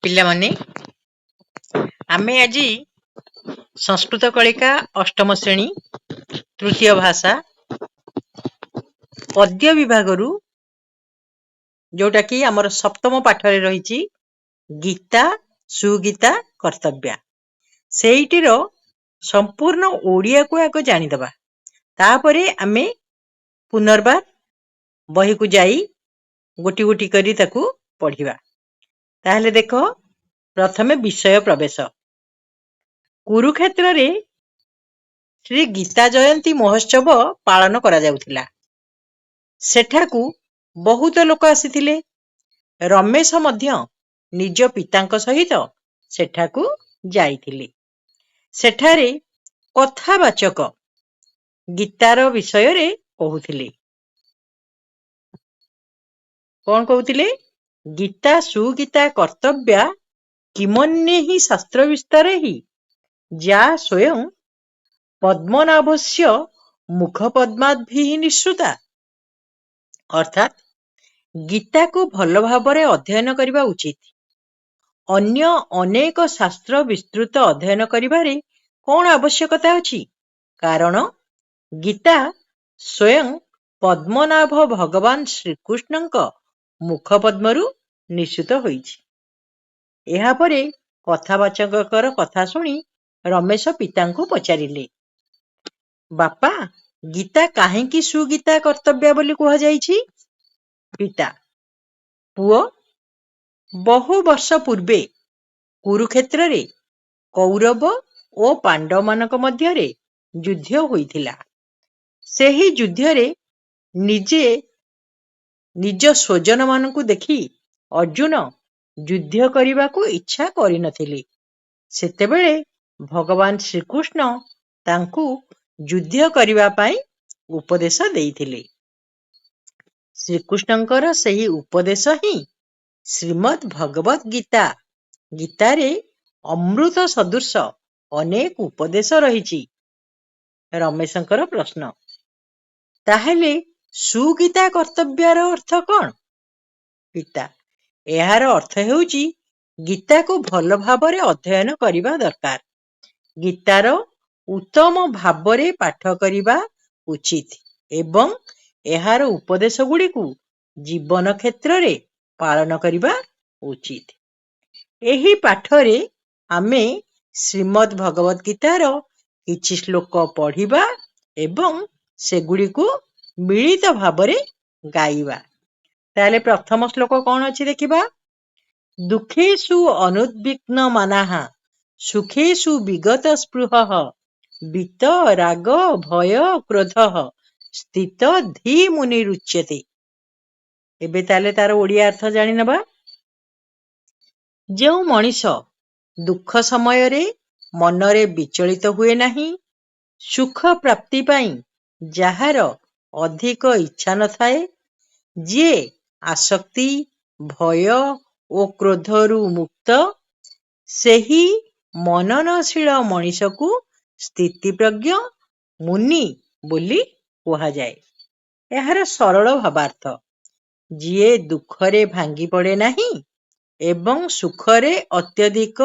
ପିଲାମାନେ ଆମେ ଆଜି ସଂସ୍କୃତ କଳିକା ଅଷ୍ଟମ ଶ୍ରେଣୀ ତୃତୀୟ ଭାଷା ପଦ୍ୟ ବିଭାଗରୁ ଯୋଉଟା କି ଆମର ସପ୍ତମ ପାଠରେ ରହିଛି ଗୀତା ସୁଗୀତା କର୍ତ୍ତବ୍ୟା ସେଇଟିର ସମ୍ପୂର୍ଣ୍ଣ ଓଡ଼ିଆକୁ ଆଗ ଜାଣିଦବା। ତାପରେ ଆମେ ପୁନର୍ବାର ବହିକୁ ଯାଇ ଗୋଟି ଗୋଟି କରି ତାକୁ ପଢିବା। ତାହେଲେ ଦେଖ, ପ୍ରଥମେ ବିଷୟ ପ୍ରବେଶ। କୁରୁକ୍ଷେତ୍ରରେ ଶ୍ରୀ ଗୀତା ଜୟନ୍ତୀ ମହୋତ୍ସବ ପାଳନ କରାଯାଉଥିଲା। ସେଠାକୁ ବହୁତ ଲୋକ ଆସିଥିଲେ। ରମେଶ ମଧ୍ୟ ନିଜ ପିତାଙ୍କ ସହିତ ସେଠାକୁ ଯାଇଥିଲେ। ସେଠାରେ କଥାବାଚକ ଗୀତାର ବିଷୟରେ କହୁଥିଲେ। କଣ କହୁଥିଲେ? ଗୀତା ସୁଗୀତା କର୍ତ୍ତବ୍ୟା କିମନ୍ୟେହି ଶାସ୍ତ୍ର ବିସ୍ତାରେ ହି ଯା ସ୍ୱୟଂ ପଦ୍ମନାଭସ୍ୟ ମୁଖପଦ୍ମାଦ୍ଭିଃ ନିଃସୃତା। ଅର୍ଥାତ୍ ଗୀତାକୁ ଭଲ ଭାବରେ ଅଧ୍ୟୟନ କରିବା ଉଚିତ। ଅନ୍ୟ ଅନେକ ଶାସ୍ତ୍ର ବିସ୍ତୃତ ଅଧ୍ୟୟନ କରିବାରେ କଣ ଆବଶ୍ୟକତା ଅଛି? କାରଣ ଗୀତା ସ୍ୱୟଂ ପଦ୍ମନାଭ ଭଗବାନ ଶ୍ରୀକୃଷ୍ଣଙ୍କ ମୁଖପଦ୍ମରୁ ନିଃସୃତ ହୋଇଛି। ଏହାପରେ କଥାବାଚକଙ୍କର କଥା ଶୁଣି ରମେଶ ପିତାଙ୍କୁ ପଚାରିଲେ, ବାପା, ଗୀତା କାହିଁକି ସୁଗୀତା କର୍ତ୍ତବ୍ୟା ବୋଲି କୁହାଯାଇଛି? ପିତା, ପୁଅ, ବହୁ ବର୍ଷ ପୂର୍ବେ କୁରୁକ୍ଷେତ୍ରରେ କୌରବ ଓ ପାଣ୍ଡବମାନଙ୍କ ମଧ୍ୟରେ ଯୁଦ୍ଧ ହୋଇଥିଲା। ସେହି ଯୁଦ୍ଧରେ ନିଜ ସ୍ୱଜନମାନଙ୍କୁ ଦେଖି ଅର୍ଜୁନ ଯୁଦ୍ଧ କରିବାକୁ ଇଚ୍ଛା କରିନଥିଲେ। ସେତେବେଳେ ଭଗବାନ ଶ୍ରୀକୃଷ୍ଣ ତାଙ୍କୁ ଯୁଦ୍ଧ କରିବା ପାଇଁ ଉପଦେଶ ଦେଇଥିଲେ। ଶ୍ରୀକୃଷ୍ଣଙ୍କର ସେହି ଉପଦେଶ ହିଁ ଶ୍ରୀମଦ୍ ଭଗବତ୍ ଗୀତା। ଗୀତାରେ ଅମୃତ ସଦୃଶ ଅନେକ ଉପଦେଶ ରହିଛି। ରମେଶଙ୍କର ପ୍ରଶ୍ନ, ତାହେଲେ ସୁଗୀତା କର୍ତ୍ତବ୍ୟର ଅର୍ଥ କଣ? ପିତା, ଏହାର ଅର୍ଥ ହେଉଛି ଗୀତାକୁ ଭଲ ଭାବରେ ଅଧ୍ୟୟନ କରିବା ଦରକାର। ଗୀତାର ଉତ୍ତମ ଭାବରେ ପାଠ କରିବା ଉଚିତ ଏବଂ ଏହାର ଉପଦେଶ ଗୁଡ଼ିକୁ ଜୀବନ କ୍ଷେତ୍ରରେ ପାଳନ କରିବା ଉଚିତ। ଏହି ପାଠରେ ଆମେ ଶ୍ରୀମଦ୍ ଭଗବତ୍ ଗୀତାର କିଛି ଶ୍ଲୋକ ପଢିବା ଏବଂ ସେଗୁଡ଼ିକୁ ମିଳିତ ଭାବରେ ଗାଇବା। ତାହେଲେ ପ୍ରଥମ ଶ୍ଲୋକ କଣ ଅଛି ଦେଖିବା। ଦୁଃଖେଷୁ ଅନୁଦ୍ବିଗ୍ନ ମନାଃ ସୁଖେଷୁ ବିଗତ ସ୍ପୃହଃ ବିତ ରାଗ ଭୟ କ୍ରୋଧଃ ସ୍ଥିତ ଧୀ ମୁନିରୁଚ୍ୟତେ। ଏବେ ତାହେଲେ ତାର ଓଡ଼ିଆ ଅର୍ଥ ଜାଣିନେବା। ଯେଉଁ ମଣିଷ ଦୁଃଖ ସମୟରେ ମନରେ ବିଚଳିତ ହୁଏ ନାହିଁ, ସୁଖ ପ୍ରାପ୍ତି ପାଇଁ ଯାହାର ଅଧିକ ଇଚ୍ଛା ନଥାଏ, ଯିଏ ଆସକ୍ତି, ଭୟ ଓ କ୍ରୋଧରୁ ମୁକ୍ତ, ସେହି ମନନଶୀଳ ମଣିଷକୁ ସ୍ଥିତିପ୍ରଜ୍ଞ ମୁନି ବୋଲି କୁହାଯାଏ। ଏହାର ସରଳ ଭାବାର୍ଥ, ଯିଏ ଦୁଃଖରେ ଭାଙ୍ଗି ପଡ଼େ ନାହିଁ ଏବଂ ସୁଖରେ ଅତ୍ୟଧିକ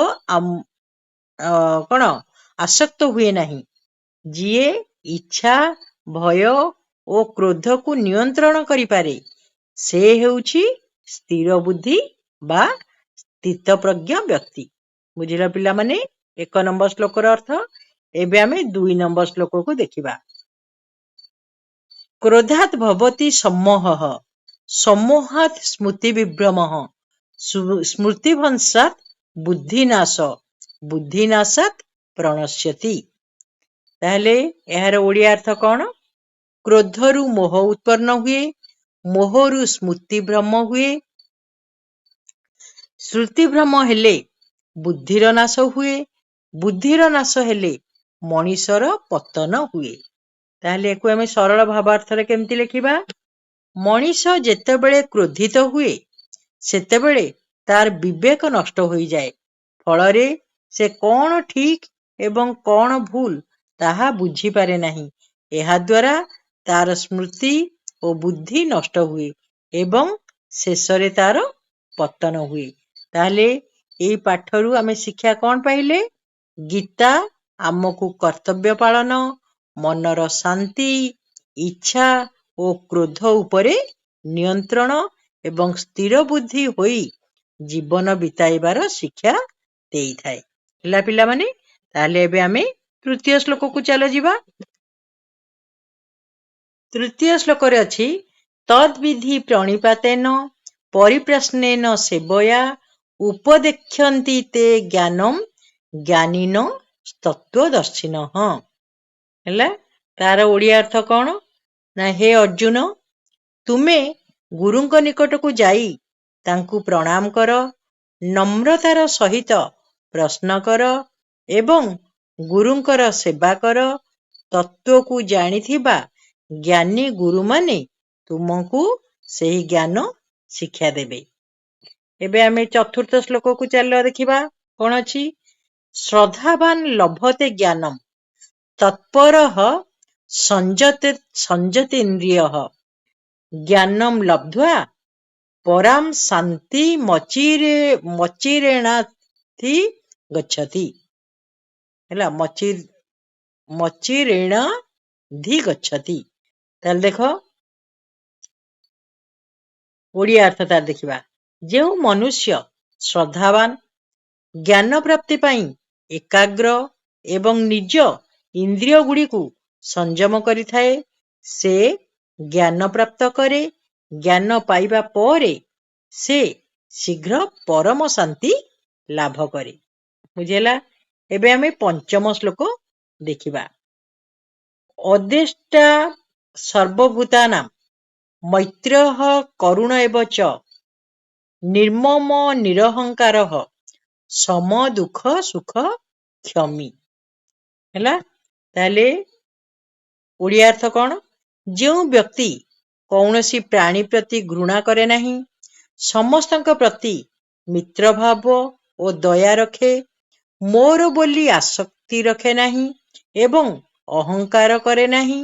ଆସକ୍ତ ହୁଏ ନାହିଁ, ଯିଏ ଇଚ୍ଛା, ଭୟ ଓ କ୍ରୋଧକୁ ନିୟନ୍ତ୍ରଣ କରିପାରେ, ସେ ହେଉଛି ସ୍ଥିର ବୁଦ୍ଧି ବା ସ୍ଥିତପ୍ରଜ୍ଞ ବ୍ୟକ୍ତି। ବୁଝିଲ ପିଲାମାନେ 1 ନମ୍ବର ଶ୍ଲୋକର ଅର୍ଥ। ଏବେ ଆମେ 2 ନମ୍ବର ଶ୍ଲୋକକୁ ଦେଖିବା। କ୍ରୋଧାତ୍ ଭବତି ସମ୍ମୋହଃ ସମ୍ମୋହାତ୍ ସ୍ମୃତି ବିଭ୍ରମଃ ସ୍ମୃତିଭ୍ରଂଶାତ୍ ବୁଦ୍ଧିନାଶ ବୁଦ୍ଧିନାଶାତ୍ ପ୍ରଣଶ୍ୟତି। ତାହେଲେ ଏହାର ଓଡ଼ିଆ ଅର୍ଥ କଣ? କ୍ରୋଧରୁ ମୋହ ଉତ୍ପନ୍ନ ହୁଏ, ମୋହରୁ ସ୍ମୃତିଭ୍ରମ ହୁଏ, ସ୍ମୃତିଭ୍ରମ ହେଲେ ବୁଦ୍ଧିର ନାଶ ହୁଏ, ବୁଦ୍ଧିର ନାଶ ହେଲେ ମଣିଷର ପତନ ହୁଏ। ତାହେଲେ ଏକୁ ଆମେ ସରଳ ଭାବାର୍ଥରେ କେମିତି ଲେଖିବା? ମଣିଷ ଯେତେବେଳେ କ୍ରୋଧିତ ହୁଏ, ସେତେବେଳେ ତାର ବିବେକ ନଷ୍ଟ ହୋଇଯାଏ। ଫଳରେ ସେ କଣ ଠିକ୍ ଏବଂ କଣ ଭୁଲ ତାହା ବୁଝିପାରେ ନାହିଁ। ଏହାଦ୍ୱାରା ତାର ସ୍ମୃତି ଓ ବୁଦ୍ଧି ନଷ୍ଟ ହୁଏ ଏବଂ ଶେଷରେ ତାର ପତନ ହୁଏ। ତାହେଲେ ଏଇ ପାଠରୁ ଆମେ ଶିକ୍ଷା କ'ଣ ପାଇଲେ? ଗୀତା ଆମକୁ କର୍ତ୍ତବ୍ୟ ପାଳନ, ମନର ଶାନ୍ତି, ଇଚ୍ଛା ଓ କ୍ରୋଧ ଉପରେ ନିୟନ୍ତ୍ରଣ ଏବଂ ସ୍ଥିର ବୁଦ୍ଧି ହୋଇ ଜୀବନ ବିତାଇବାର ଶିକ୍ଷା ଦେଇଥାଏ। ହେଲା ପିଲାମାନେ, ତାହେଲେ ଏବେ ଆମେ ତୃତୀୟ ଶ୍ଲୋକକୁ ଚାଲ ଯିବା। ତୃତୀୟ ଶ୍ଲୋକରେ ଅଛି ତଦ୍ବିଧି ପ୍ରଣିପାତେନ ପରିପ୍ରଶ୍ନେନ ସେବୟା ଉପଦେକ୍ଷନ୍ତି ତେ ଜ୍ଞାନମ୍ ଜ୍ଞାନୀନ ତତ୍ତ୍ୱଦର୍ଶିନଃ। ହେଲା, ତାର ଓଡ଼ିଆ ଅର୍ଥ କ'ଣ? ନା ହେ ଅର୍ଜୁନ, ତୁମେ ଗୁରୁଙ୍କ ନିକଟକୁ ଯାଇ ତାଙ୍କୁ ପ୍ରଣାମ କର, ନମ୍ରତାର ସହିତ ପ୍ରଶ୍ନ କର ଏବଂ ଗୁରୁଙ୍କର ସେବା କର। ତତ୍ତ୍ୱକୁ ଜାଣିଥିବା ଜ୍ଞାନୀ ଗୁରୁମାନେ ତୁମକୁ ସେହି ଜ୍ଞାନ ଶିକ୍ଷା ଦେବେ। ଏବେ ଆମେ ଚତୁର୍ଥ ଶ୍ଲୋକକୁ ଚାଲ ଦେଖିବା କ'ଣ ଅଛି। ଶ୍ରଦ୍ଧାବାନ ଲଭତେ ଜ୍ଞାନମ୍ ତତ୍ପରଃ ସଂଯତେନ୍ଦ୍ରିୟଃ ଜ୍ଞାନମ୍ ଲବ୍ଧ୍ୱା ପରାମ୍ ଶାନ୍ତି ମଚିରେଣାଧି ଗଚ୍ଛତି। ହେଲା, ମଚିରେଣାଧି ଗଚ୍ଛତି। ତାହେଲେ ଦେଖ ଓଡ଼ିଆ ଅର୍ଥ ତାର ଦେଖିବା। ଯେଉଁ ମନୁଷ୍ୟ ଶ୍ରଦ୍ଧାବାନ, ଜ୍ଞାନ ପ୍ରାପ୍ତି ପାଇଁ ଏକାଗ୍ର ଏବଂ ନିଜ ଇନ୍ଦ୍ରିୟ ଗୁଡ଼ିକୁ ସଂଯମ କରିଥାଏ, ସେ ଜ୍ଞାନ ପ୍ରାପ୍ତ କରେ। ଜ୍ଞାନ ପାଇବା ପରେ ସେ ଶୀଘ୍ର ପରମ ଶାନ୍ତି ଲାଭ କରେ। ବୁଝିହେଲା? ଏବେ ଆମେ ପଞ୍ଚମ ଶ୍ଲୋକ ଦେଖିବା। ଅଦେଷ୍ଟା ସର୍ବଭୂତାନାଂ ମୈତ୍ରେୟଃ କରୁଣ ଏବ ଚ ନିର୍ମମ ନିରହଙ୍କାରଃ ସମ ଦୁଃଖ ସୁଖ କ୍ଷମୀ। ହେଲା, ତାହେଲେ ଓଡ଼ିଆ ଅର୍ଥ କ'ଣ? ଯେଉଁ ବ୍ୟକ୍ତି କୌଣସି ପ୍ରାଣୀ ପ୍ରତି ଘୃଣା କରେ ନାହିଁ, ସମସ୍ତଙ୍କ ପ୍ରତି ମିତ୍ରଭାବ ଓ ଦୟା ରଖେ, ମୋର ବୋଲି ଆସକ୍ତି ରଖେ ନାହିଁ ଏବଂ ଅହଙ୍କାର କରେ ନାହିଁ,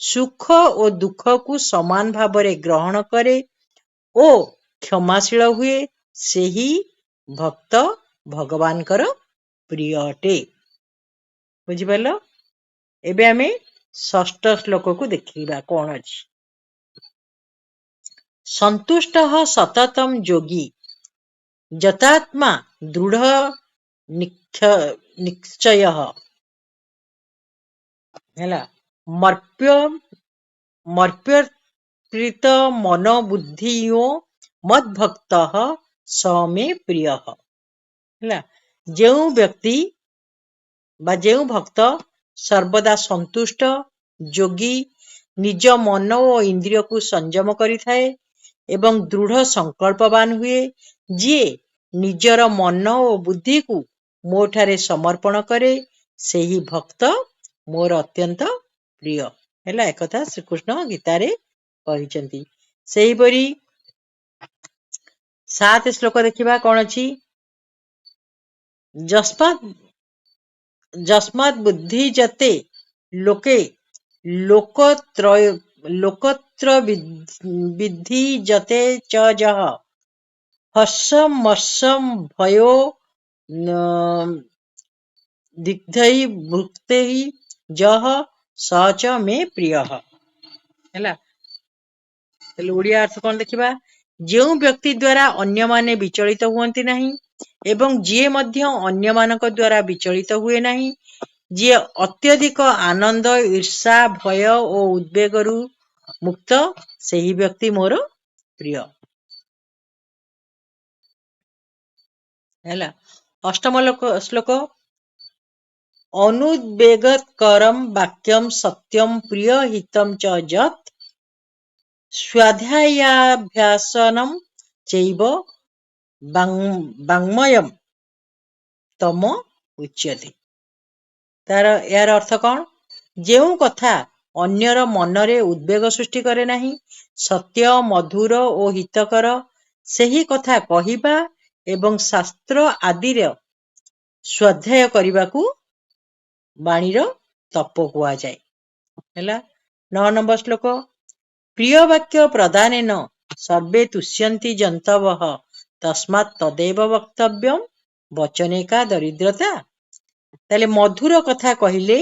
ସୁଖ ଓ ଦୁଃଖକୁ ସମାନ ଭାବରେ ଗ୍ରହଣ କରେ ଓ କ୍ଷମାଶୀଳ ହୁଏ, ସେହି ଭକ୍ତ ଭଗବାନଙ୍କର ପ୍ରିୟ ଅଟେ। ବୁଝିପାରିଲ? ଏବେ ଆମେ ଷଷ୍ଠ ଶ୍ଲୋକକୁ ଦେଖିବା କ'ଣ ଅଛି। ସନ୍ତୁଷ୍ଟଃ ସତତଂ ଯୋଗୀ ଯତାତ୍ମା ଦୃଢ଼ ନିଶ୍ଚୟଃ। ହେଲା, ମର୍ପ୍ୟପ୍ରୀତ ମନୋ ବୁଦ୍ଧିୟୋ ମଦ୍ଭକ୍ତଃ ସ ମେ ପ୍ରିୟଃ। ହେଲା, ଯେଉଁ ବ୍ୟକ୍ତି ବା ଯେଉଁ ଭକ୍ତ ସର୍ବଦା ସନ୍ତୁଷ୍ଟ, ଯୋଗୀ, ନିଜ ମନ ଓ ଇନ୍ଦ୍ରିୟକୁ ସଂଯମ କରିଥାଏ ଏବଂ ଦୃଢ଼ ସଂକଳ୍ପବାନ ହୁଏ, ଯିଏ ନିଜର ମନ ଓ ବୁଦ୍ଧିକୁ ମୋ ଠାରେ ସମର୍ପଣ କରେ, ସେହି ଭକ୍ତ ମୋର ଅତ୍ୟନ୍ତ ପ୍ରିୟ। ହେଲା, ଏକଥା ଶ୍ରୀକୃଷ୍ଣ ଗୀତାରେ କହିଛନ୍ତି। ସେହିପରି 7 ଶ୍ଲୋକ ଦେଖିବା କ'ଣ ଅଛି। ଯସ୍ମାତ୍ ବୁଦ୍ଧି ଯତେ ଲୋକେ ଲୋକତ୍ର ବିଦ୍ଧି ଯତେ ચ ଯଃ ହର୍ଷମର୍ଷଂ ଭୟୋ ଦିଗ୍ଧୈ ଭୁକ୍ତୈ ଯଃ ସ ଚ ମେ ପ୍ରିୟଃ। ହେଲା, ତାହେଲେ ଓଡ଼ିଆ ଅର୍ଥ କ'ଣ ଦେଖିବା। ଯେଉଁ ବ୍ୟକ୍ତି ଦ୍ୱାରା ଅନ୍ୟମାନେ ବିଚଳିତ ହୁଅନ୍ତି ନାହିଁ ଏବଂ ଯିଏ ମଧ୍ୟ ଅନ୍ୟମାନଙ୍କ ଦ୍ୱାରା ବିଚଳିତ ହୁଏ ନାହିଁ, ଯିଏ ଅତ୍ୟଧିକ ଆନନ୍ଦ, ଈର୍ଷା, ଭୟ ଓ ଉଦ୍ବେଗରୁ ମୁକ୍ତ, ସେହି ବ୍ୟକ୍ତି ମୋର ପ୍ରିୟ। ହେଲା, ଅଷ୍ଟମ ଶ୍ଲୋକ ଅନୁଦ୍ବେଗକରଂ ବାକ୍ୟଂ ସତ୍ୟଂ ପ୍ରିୟ ହିତଂ ଚ ଯତ୍ ସ୍ୱାଧ୍ୟାୟାଭ୍ୟାସନଂ ଚୈବ ବାଙ୍ଗ୍ମୟଂ ତମ ଉଚ୍ୟତେ। ଏହାର ଅର୍ଥ କ'ଣ? ଯେଉଁ କଥା ଅନ୍ୟର ମନରେ ଉଦ୍ବେଗ ସୃଷ୍ଟି କରେ ନାହିଁ, ସତ୍ୟ, ମଧୁର ଓ ହିତକର, ସେହି କଥା କହିବା ଏବଂ ଶାସ୍ତ୍ର ଆଦିର ସ୍ୱାଧ୍ୟାୟ କରିବାକୁ ବାଣୀର ତପ କୁହାଯାଏ। ହେଲା, 9 ନମ୍ବର ଶ୍ଲୋକ ପ୍ରିୟ ବାକ୍ୟ ପ୍ରଦାନେନ ସର୍ବେ ତୁଷ୍ୟନ୍ତି ଜନ୍ତବଃ ତସ୍ମାତ୍ ତଦେବ ବକ୍ତବ୍ୟମ୍ ବଚନେ କା ଦରିଦ୍ରତା। ତାହେଲେ ମଧୁର କଥା କହିଲେ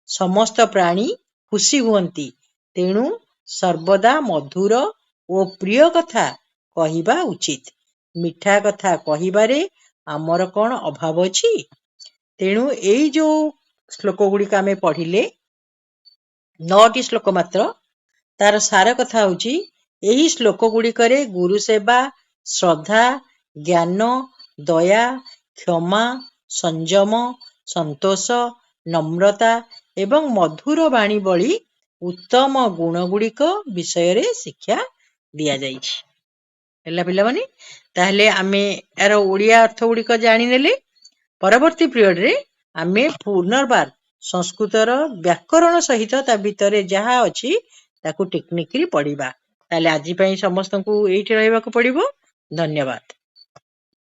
ସମସ୍ତ ପ୍ରାଣୀ ଖୁସି ହୁଅନ୍ତି। ତେଣୁ ସର୍ବଦା ମଧୁର ଓ ପ୍ରିୟ କଥା କହିବା ଉଚିତ। ମିଠା କଥା କହିବାରେ ଆମର କ'ଣ ଅଭାବ ଅଛି? ତେଣୁ ଏଇ ଯୋଉ ଶ୍ଲୋକ ଗୁଡ଼ିକ ଆମେ ପଢିଲେ, 9ଟି ଶ୍ଲୋକ ମାତ୍ର, ତାର ସାର କଥା ହଉଛି ଏହି ଶ୍ଲୋକ ଗୁଡ଼ିକରେ ଗୁରୁ ସେବା, ଶ୍ରଦ୍ଧା, ଜ୍ଞାନ, ଦୟା, କ୍ଷମା, ସଂଯମ, ସନ୍ତୋଷ, ନମ୍ରତା ଏବଂ ମଧୁର ବାଣୀ ଭଳି ଉତ୍ତମ ଗୁଣ ଗୁଡ଼ିକ ବିଷୟରେ ଶିକ୍ଷା ଦିଆଯାଇଛି। ହେଲା ପିଲାମାନେ, ତାହେଲେ ଆମେ ଏହାର ଓଡ଼ିଆ ଅର୍ଥ ଗୁଡ଼ିକ ଜାଣିନେଲେ। ପରବର୍ତ୍ତୀ ପିରିୟଡ଼ରେ ଆମେ ପୁନର୍ବାର ସଂସ୍କୃତର ବ୍ୟାକରଣ ସହିତ ତା ଭିତରେ ଯାହା ଅଛି ତାକୁ ଟେକ୍ନିକଲି ପଢିବା। ତାହେଲେ ଆଜି ପାଇଁ ସମସ୍ତଙ୍କୁ ଏଇଠି ରହିବାକୁ ପଡିବ। ଧନ୍ୟବାଦ।